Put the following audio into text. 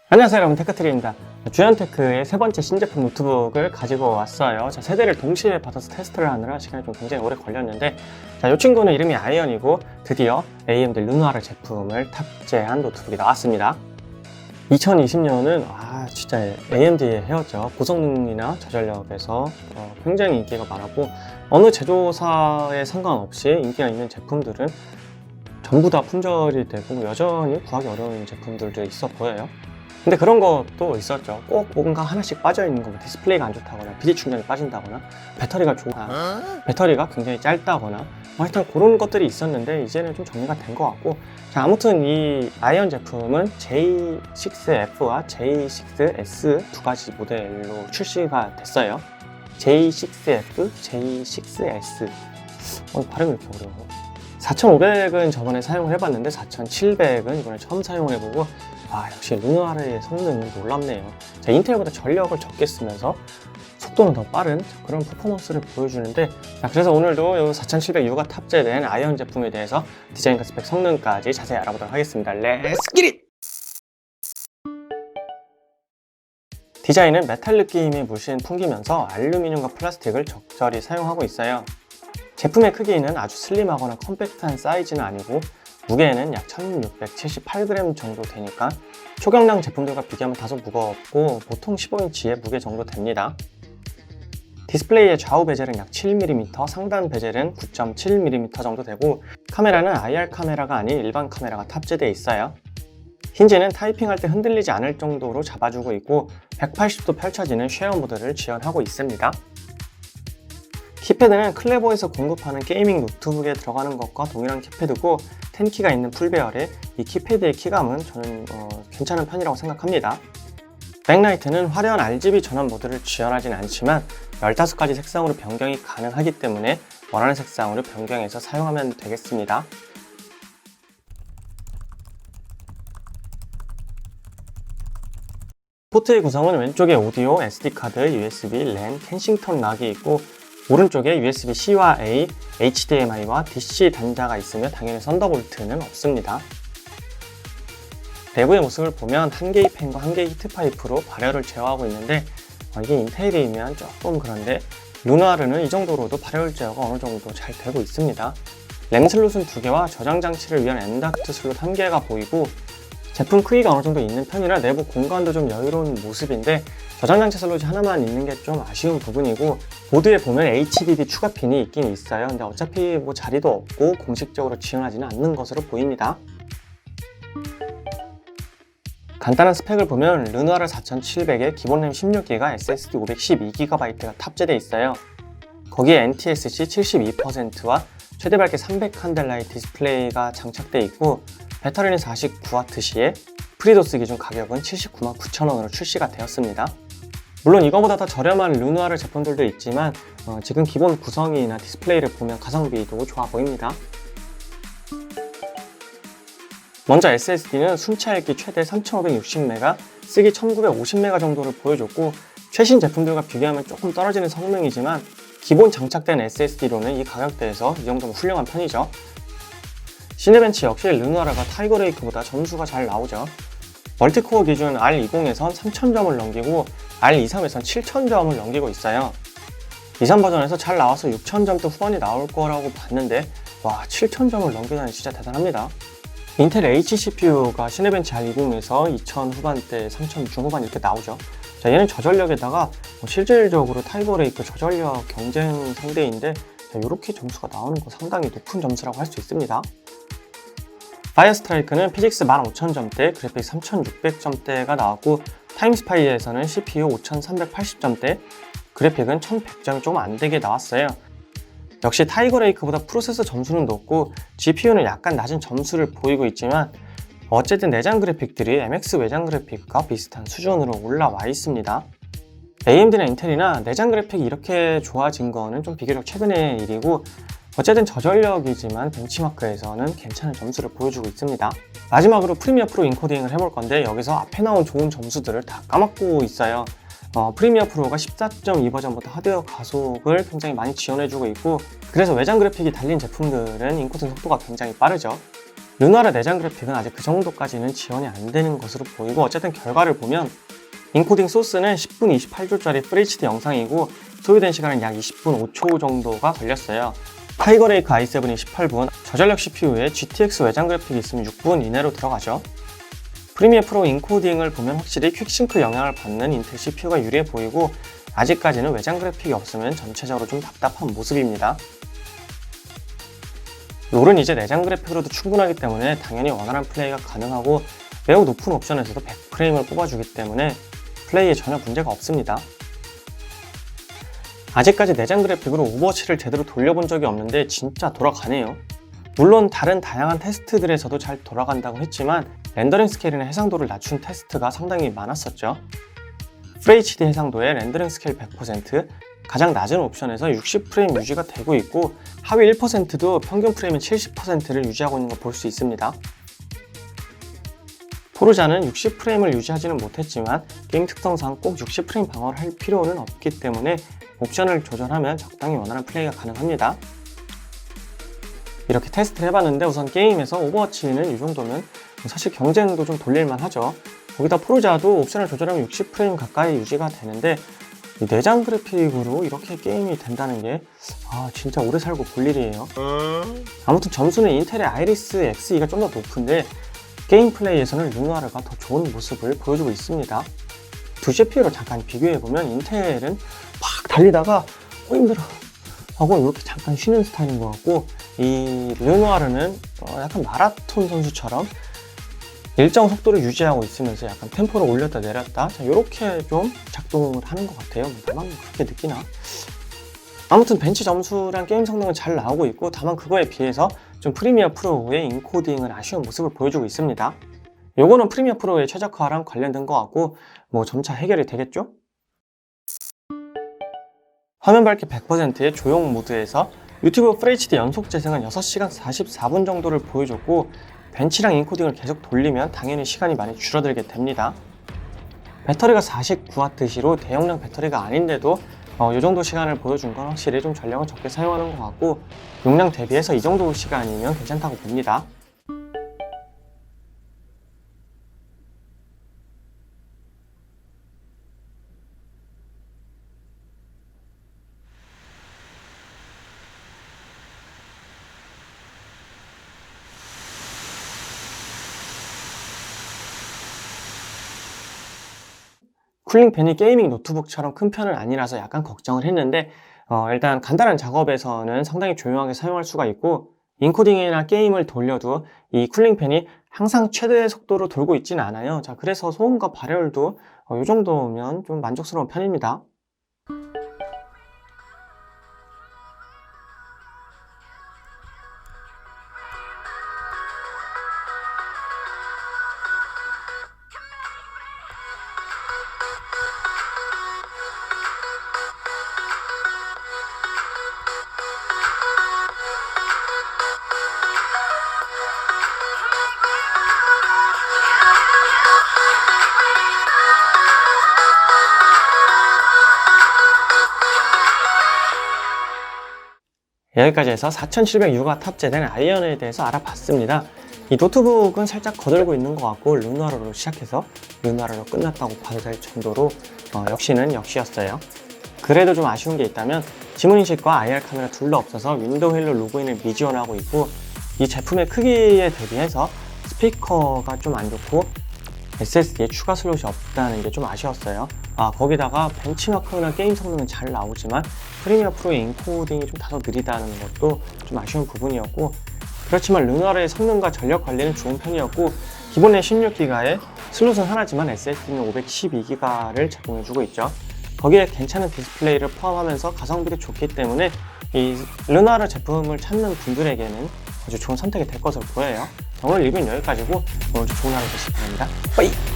안녕하세요 여러분, 테크트리입니다. 주연테크의 세 번째 신제품 노트북을 가지고 왔어요. 자, 세 대를 동시에 받아서 테스트를 하느라 시간이 좀 굉장히 오래 걸렸는데, 자, 이 친구는 이름이 아이언이고 드디어 AMD 루나르 제품을 탑재한 노트북이 나왔습니다. 2020년은 진짜 AMD의 해였죠. 고성능이나 저전력에서 굉장히 인기가 많았고, 어느 제조사에 상관없이 인기가 있는 제품들은 전부 다 품절이 되고 여전히 구하기 어려운 제품들도 있어 보여요. 근데 그런 것도 있었죠. 꼭 뭔가 하나씩 빠져있는 거, 디스플레이가 안 좋다거나 비디 충전이 빠진다거나 배터리가 굉장히 짧다거나 하여튼 그런 것들이 있었는데, 이제는 좀 정리가 된 것 같고, 자, 아무튼 이 아이언 제품은 J6F와 J6S 두 가지 모델로 출시가 됐어요. J6F, J6S 발음이 이렇게 어려워. 4500은 저번에 사용을 해봤는데 4700은 이번에 처음 사용을 해보고, 역시 루나르의 성능은 놀랍네요. 자, 인텔보다 전력을 적게 쓰면서 속도는 더 빠른 그런 퍼포먼스를 보여주는데, 자, 그래서 오늘도 이 4700U가 탑재된 아이언 제품에 대해서 디자인과 스펙, 성능까지 자세히 알아보도록 하겠습니다. 렛츠 기릿! 디자인은 메탈 느낌이 물씬 풍기면서 알루미늄과 플라스틱을 적절히 사용하고 있어요. 제품의 크기는 아주 슬림하거나 컴팩트한 사이즈는 아니고, 무게는 약 1678g 정도 되니까 초경량 제품들과 비교하면 다소 무겁고 보통 15인치의 무게 정도 됩니다. 디스플레이의 좌우 베젤은 약 7mm, 상단 베젤은 9.7mm 정도 되고, 카메라는 IR 카메라가 아닌 일반 카메라가 탑재되어 있어요. 힌지는 타이핑할 때 흔들리지 않을 정도로 잡아주고 있고 180도 펼쳐지는 쉐어 모드를 지원하고 있습니다. 키패드는 클레버에서 공급하는 게이밍 노트북에 들어가는 것과 동일한 키패드고, 10키가 있는 풀배열에 이 키패드의 키감은 저는 괜찮은 편이라고 생각합니다. 백라이트는 화려한 RGB 전원 모드를 지원하진 않지만 15가지 색상으로 변경이 가능하기 때문에 원하는 색상으로 변경해서 사용하면 되겠습니다. 포트의 구성은 왼쪽에 오디오, SD카드, USB, 램, 켄싱턴 락이 있고, 오른쪽에 USB-C와 A, HDMI와 DC 단자가 있으며 당연히 썬더볼트는 없습니다. 내부의 모습을 보면 한 개의 팬과 한 개의 히트파이프로 발열을 제어하고 있는데, 이게 인텔이면 조금 그런데 루나르는 이 정도로도 발열 제어가 어느 정도 잘 되고 있습니다. 램 슬롯은 2개와 저장 장치를 위한 N닥트 슬롯 1개가 보이고, 제품 크기가 어느 정도 있는 편이라 내부 공간도 좀 여유로운 모습인데, 저장 장치 슬롯이 하나만 있는 게 좀 아쉬운 부분이고, 보드에 보면 HDD 추가 핀이 있긴 있어요. 근데 어차피 자리도 없고 공식적으로 지원하지는 않는 것으로 보입니다. 간단한 스펙을 보면 루나르 4700에 기본 램 16GB, SSD 512GB가 탑재되어 있어요. 거기에 NTSC 72%와 최대 밝기 300칸델라의 디스플레이가 장착되어 있고, 배터리는 49W 시에 프리도스 기준 가격은 799,000원으로 출시가 되었습니다. 물론 이거보다 더 저렴한 루나르 제품들도 있지만 지금 기본 구성이나 디스플레이를 보면 가성비도 좋아 보입니다. 먼저 SSD는 순차 읽기 최대 3560MB, 쓰기 1950MB 정도를 보여줬고, 최신 제품들과 비교하면 조금 떨어지는 성능이지만 기본 장착된 SSD로는 이 가격대에서 이 정도면 훌륭한 편이죠. 시네벤치 역시 루나르가 타이거 레이크보다 점수가 잘 나오죠. 멀티코어 기준 R20에선 3000점을 넘기고 R23에선 7000점을 넘기고 있어요. 23 버전에서 잘 나와서 6000점대 후반이 나올 거라고 봤는데 7000점을 넘기다니 진짜 대단합니다. 인텔 H CPU가 시네벤치 R20에서 2000 후반대, 3000 중후반 이렇게 나오죠. 자, 얘는 저전력에다가 실질적으로 타이거 레이크 저전력 경쟁 상대인데, 이렇게 점수가 나오는 거 상당히 높은 점수라고 할 수 있습니다. 파이어 스트라이크는 피직스 15000점대, 그래픽 3600점대가 나왔고, 타임스파이에서는 CPU 5380점대, 그래픽은 1100점이 조금 안되게 나왔어요. 역시 타이거 레이크보다 프로세서 점수는 높고 GPU는 약간 낮은 점수를 보이고 있지만, 어쨌든 내장 그래픽들이 MX 외장 그래픽과 비슷한 수준으로 올라와 있습니다. AMD나 인텔이나 내장 그래픽이 이렇게 좋아진 거는 좀 비교적 최근의 일이고, 어쨌든 저전력이지만 벤치마크에서는 괜찮은 점수를 보여주고 있습니다. 마지막으로 프리미어 프로 인코딩을 해볼 건데, 여기서 앞에 나온 좋은 점수들을 다 까먹고 있어요. 프리미어 프로가 14.2 버전부터 하드웨어 가속을 굉장히 많이 지원해주고 있고, 그래서 외장 그래픽이 달린 제품들은 인코딩 속도가 굉장히 빠르죠. 르누아르 내장 그래픽은 아직 그 정도까지는 지원이 안 되는 것으로 보이고, 어쨌든 결과를 보면 인코딩 소스는 10분 28초짜리 FHD 영상이고 소요된 시간은 약 20분 5초 정도가 걸렸어요. 타이거레이크 i7이 18분, 저전력 CPU에 GTX 외장 그래픽이 있으면 6분 이내로 들어가죠. 프리미어 프로 인코딩을 보면 확실히 퀵싱크 영향을 받는 인텔 CPU가 유리해 보이고, 아직까지는 외장 그래픽이 없으면 전체적으로 좀 답답한 모습입니다. 롤은 이제 내장 그래픽으로도 충분하기 때문에 당연히 원활한 플레이가 가능하고, 매우 높은 옵션에서도 100프레임을 뽑아주기 때문에 플레이에 전혀 문제가 없습니다. 아직까지 내장 그래픽으로 오버워치를 제대로 돌려본 적이 없는데 진짜 돌아가네요. 물론 다른 다양한 테스트들에서도 잘 돌아간다고 했지만 렌더링 스케일이나 해상도를 낮춘 테스트가 상당히 많았었죠. FHD 해상도에 렌더링 스케일 100%, 가장 낮은 옵션에서 60프레임 유지가 되고 있고, 하위 1%도 평균 프레임인 70%를 유지하고 있는 걸 볼 수 있습니다. 포르자는 60프레임을 유지하지는 못했지만 게임 특성상 꼭 60프레임 방어를 할 필요는 없기 때문에 옵션을 조절하면 적당히 원활한 플레이가 가능합니다. 이렇게 테스트를 해봤는데 우선 게임에서 오버워치는 이 정도면 사실 경쟁도 좀 돌릴만 하죠. 거기다 포르자도 옵션을 조절하면 60프레임 가까이 유지가 되는데, 이 내장 그래픽으로 이렇게 게임이 된다는 게 진짜 오래 살고 볼 일이에요. 아무튼 점수는 인텔의 아이리스 Xe가 좀 더 높은데 게임 플레이에서는 르누아르가 더 좋은 모습을 보여주고 있습니다. 두 CPU로 잠깐 비교해보면 인텔은 막 달리다가 힘들어 하고 이렇게 잠깐 쉬는 스타일인 것 같고, 이 르누아르는 약간 마라톤 선수처럼 일정 속도를 유지하고 있으면서 약간 템포를 올렸다 내렸다, 이렇게 좀 작동을 하는 것 같아요. 나만 그렇게 느끼나? 아무튼 벤치 점수랑 게임 성능은 잘 나오고 있고, 다만 그거에 비해서 좀 프리미어 프로의 인코딩은 아쉬운 모습을 보여주고 있습니다. 요거는 프리미어 프로의 최적화랑 관련된 것 같고 점차 해결이 되겠죠? 화면 밝기 100%의 조용 모드에서 유튜브 FHD 연속 재생은 6시간 44분 정도를 보여줬고, 벤치랑 인코딩을 계속 돌리면 당연히 시간이 많이 줄어들게 됩니다. 배터리가 49W시로 대용량 배터리가 아닌데도 이 정도 시간을 보여준 건 확실히 좀 전력을 적게 사용하는 것 같고, 용량 대비해서 이 정도 시간이면 괜찮다고 봅니다. 쿨링팬이 게이밍 노트북처럼 큰 편은 아니라서 약간 걱정을 했는데, 일단 간단한 작업에서는 상당히 조용하게 사용할 수가 있고, 인코딩이나 게임을 돌려도 이 쿨링팬이 항상 최대 속도로 돌고 있지는 않아요. 그래서 소음과 발열도 이 정도면 좀 만족스러운 편입니다. 여기까지 해서 4700U가 탑재된 아이언에 대해서 알아봤습니다. 이 노트북은 살짝 거들고 있는 것 같고, 르누아르로 시작해서 르누아르로 끝났다고 봐도 될 정도로 역시는 역시였어요. 그래도 좀 아쉬운 게 있다면 지문인식과 IR 카메라 둘 다 없어서 윈도우 헬로 로그인을 미지원하고 있고, 이 제품의 크기에 대비해서 스피커가 좀 안 좋고 SSD에 추가 슬롯이 없다는 게 좀 아쉬웠어요. 거기다가 벤치마크나 게임 성능은 잘 나오지만 프리미어 프로의 인코딩이 좀 다소 느리다는 것도 좀 아쉬운 부분이었고, 그렇지만 르누아르의 성능과 전력 관리는 좋은 편이었고, 기본에 16기가에 슬롯은 하나지만 SSD는 512기가를 제공해주고 있죠. 거기에 괜찮은 디스플레이를 포함하면서 가성비도 좋기 때문에 이 르누아르 제품을 찾는 분들에게는 아주 좋은 선택이 될 것으로 보여요. 오늘 리뷰는 여기까지고 오늘도 좋은 하루 되시기 바랍니다. 빠이!